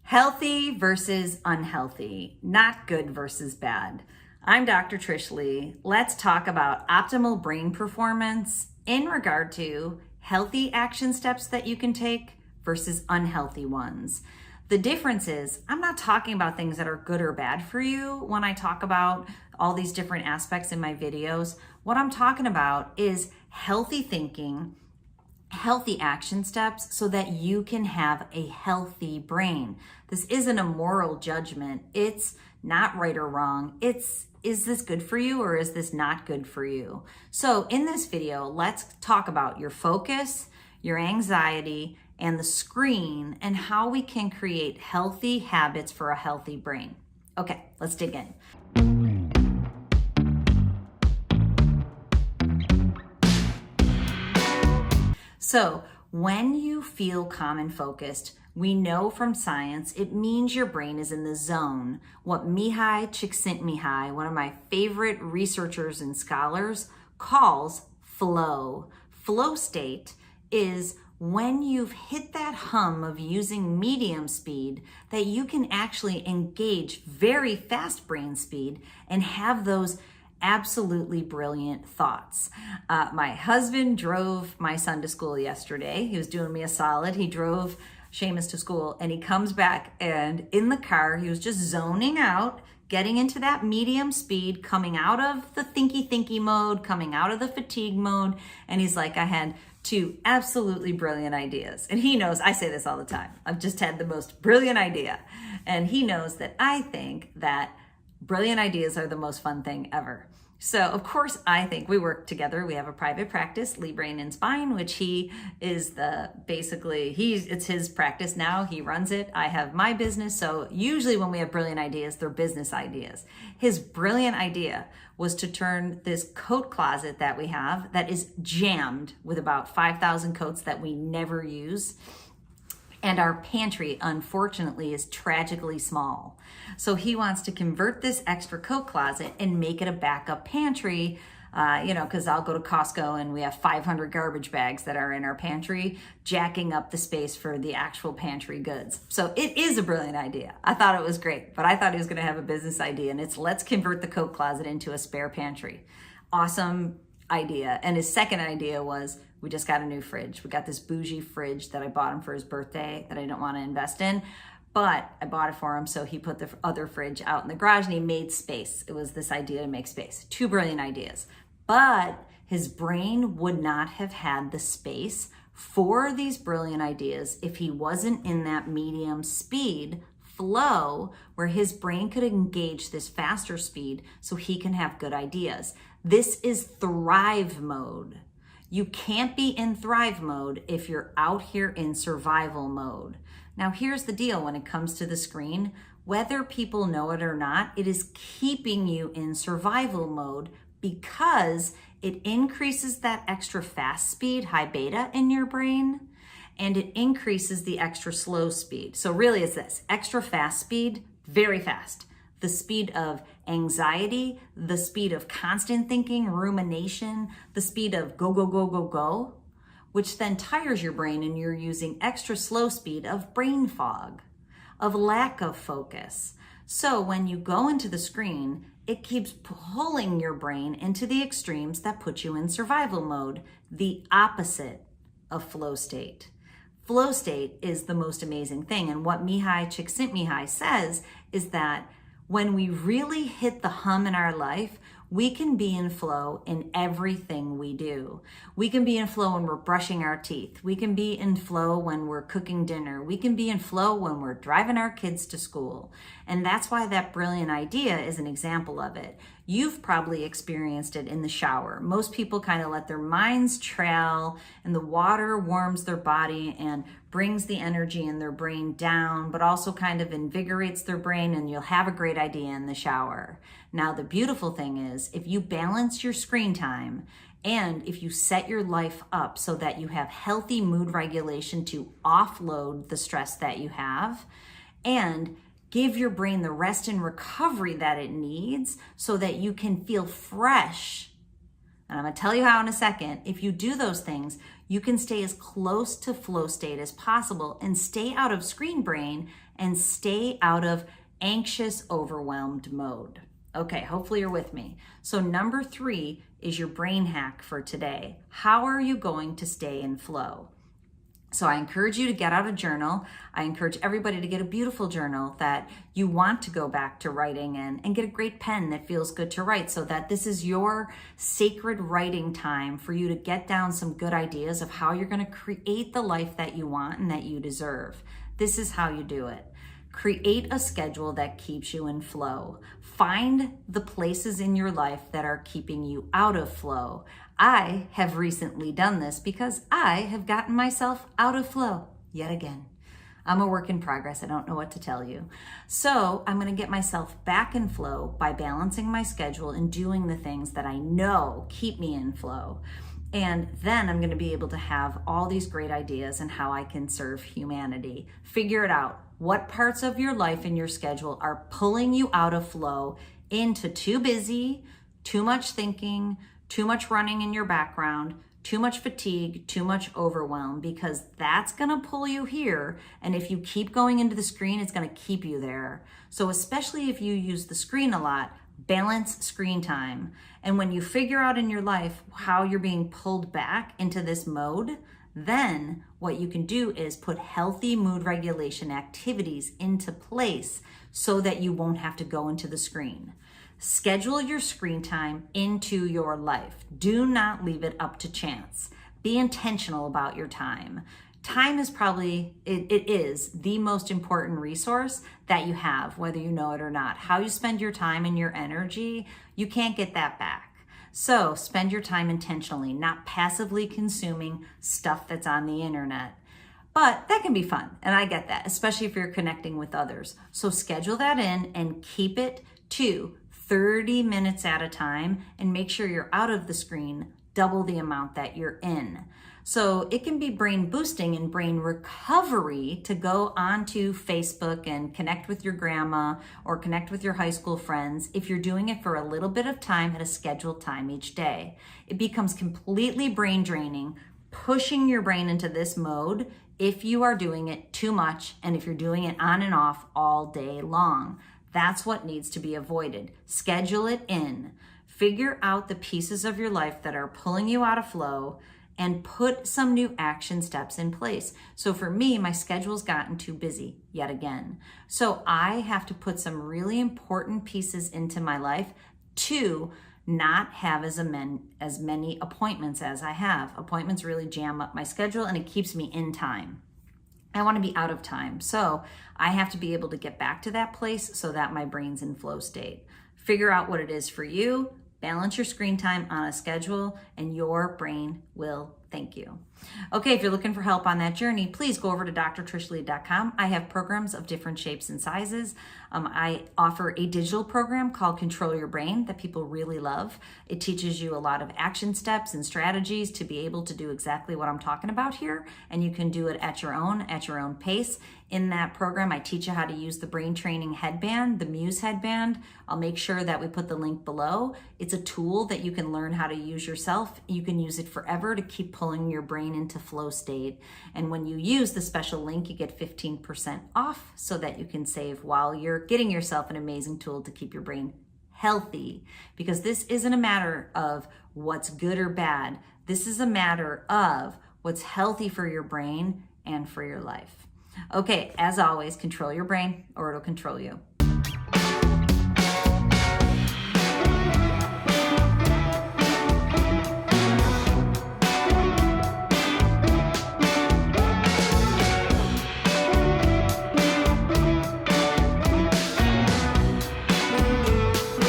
Healthy versus unhealthy, not good versus bad. I'm Dr. Trish Leigh. Let's talk about optimal brain performance in regard to healthy action steps that you can take versus unhealthy ones. The difference is I'm not talking about things that are good or bad for you when I talk about all these different aspects in my videos. What I'm talking about is healthy thinking, healthy action steps so that you can have a healthy brain. This isn't a moral judgment. It's not right or wrong. Is this good for you or is this not good for you? So in this video, let's talk about your focus, your anxiety, and the screen and how we can create healthy habits for a healthy brain. Okay, let's dig in. So when you feel calm and focused, we know from science it means your brain is in the zone. What Mihai Csikszentmihalyi, one of my favorite researchers and scholars, calls flow. Flow state is when you've hit that hum of using medium speed that you can actually engage very fast brain speed and have those absolutely brilliant thoughts. My husband drove my son to school yesterday. He was doing me a solid. He drove Seamus to school and he comes back, and in the car, he was just zoning out, getting into that medium speed, coming out of the thinky mode, coming out of the fatigue mode. And he's like, I had two absolutely brilliant ideas. And he knows, I say this all the time, I've just had the most brilliant idea. And he knows that I think that brilliant ideas are the most fun thing ever. So of course, I think we work together. We have a private practice, Leigh Brain and Spine, which he is it's his practice now. He runs it. I have my business. So usually when we have brilliant ideas, they're business ideas. His brilliant idea was to turn this coat closet that we have that is jammed with about 5,000 coats that we never use. And our pantry, unfortunately, is tragically small. So he wants to convert this extra coat closet and make it a backup pantry, because I'll go to Costco and we have 500 garbage bags that are in our pantry, jacking up the space for the actual pantry goods. So it is a brilliant idea. I thought it was great, but I thought he was gonna have a business idea, and it's let's convert the coat closet into a spare pantry. Awesome idea. And his second idea was, we just got a new fridge. We got this bougie fridge that I bought him for his birthday that I don't want to invest in, but I bought it for him. So he put the other fridge out in the garage and he made space. It was this idea to make space. Two brilliant ideas, but his brain would not have had the space for these brilliant ideas if he wasn't in that medium speed flow where his brain could engage this faster speed so he can have good ideas. This is thrive mode. You can't be in thrive mode if you're out here in survival mode. Now, here's the deal when it comes to the screen. Whether people know it or not, it is keeping you in survival mode because it increases that extra fast speed, high beta in your brain, and it increases the extra slow speed. So really it's this extra fast speed, very fast. The speed of anxiety, the speed of constant thinking, rumination, the speed of go, which then tires your brain, and you're using extra slow speed of brain fog, of lack of focus. So when you go into the screen, it keeps pulling your brain into the extremes that put you in survival mode, the opposite of flow state. Flow state is the most amazing thing. And what Mihai Csikszentmihalyi says is that when we really hit the hum in our life, we can be in flow in everything we do. We can be in flow when we're brushing our teeth. We can be in flow when we're cooking dinner. We can be in flow when we're driving our kids to school. And that's why that brilliant idea is an example of it. You've probably experienced it in the shower. Most people kind of let their minds trail, and the water warms their body and brings the energy in their brain down, but also kind of invigorates their brain, and you'll have a great idea in the shower. Now, the beautiful thing is if you balance your screen time and if you set your life up so that you have healthy mood regulation to offload the stress that you have, and give your brain the rest and recovery that it needs so that you can feel fresh. And I'm gonna tell you how in a second. If you do those things, you can stay as close to flow state as possible and stay out of screen brain and stay out of anxious, overwhelmed mode. Okay, hopefully you're with me. So number 3 is your brain hack for today. How are you going to stay in flow? So I encourage you to get out a journal. I encourage everybody to get a beautiful journal that you want to go back to writing in, and get a great pen that feels good to write, so that this is your sacred writing time for you to get down some good ideas of how you're going to create the life that you want and that you deserve. This is how you do it. Create a schedule that keeps you in flow. Find the places in your life that are keeping you out of flow. I have recently done this because I have gotten myself out of flow yet again. I'm a work in progress. I don't know what to tell you. So I'm going to get myself back in flow by balancing my schedule and doing the things that I know keep me in flow. And then I'm going to be able to have all these great ideas and how I can serve humanity. Figure it out. What parts of your life and your schedule are pulling you out of flow into too busy, too much thinking, too much running in your background, too much fatigue, too much overwhelm, because that's going to pull you here. And if you keep going into the screen, it's going to keep you there. So especially if you use the screen a lot, balance screen time. And when you figure out in your life how you're being pulled back into this mode, then what you can do is put healthy mood regulation activities into place so that you won't have to go into the screen. Schedule your screen time into your life. Do not leave it up to chance. Be intentional about your time. Time is probably, it is the most important resource that you have, whether you know it or not. How you spend your time and your energy, you can't get that back. So spend your time intentionally, not passively consuming stuff that's on the internet. But that can be fun, and I get that, especially if you're connecting with others. So schedule that in and keep it to 30 minutes at a time, and make sure you're out of the screen double the amount that you're in. So it can be brain boosting and brain recovery to go onto Facebook and connect with your grandma or connect with your high school friends if you're doing it for a little bit of time at a scheduled time each day. It becomes completely brain draining, pushing your brain into this mode if you are doing it too much and if you're doing it on and off all day long. That's what needs to be avoided. Schedule it in. Figure out the pieces of your life that are pulling you out of flow and put some new action steps in place. So for me, my schedule's gotten too busy yet again. So I have to put some really important pieces into my life to not have as many appointments as I have. Appointments really jam up my schedule and it keeps me in time. I want to be out of time. So I have to be able to get back to that place so that my brain's in flow state. Figure out what it is for you, balance your screen time on a schedule, and your brain will thank you. Okay, if you're looking for help on that journey, please go over to drtrishleigh.com. I have programs of different shapes and sizes. I offer a digital program called Control Your Brain that people really love. It teaches you a lot of action steps and strategies to be able to do exactly what I'm talking about here, and you can do it at your own pace. In that program, I teach you how to use the brain training headband, the Muse headband. I'll make sure that we put the link below. It's a tool that you can learn how to use yourself. You can use it forever to keep pulling your brain into flow state. And when you use the special link, you get 15% off so that you can save while you're getting yourself an amazing tool to keep your brain healthy. Because this isn't a matter of what's good or bad. This is a matter of what's healthy for your brain and for your life. Okay, as always, control your brain or it'll control you.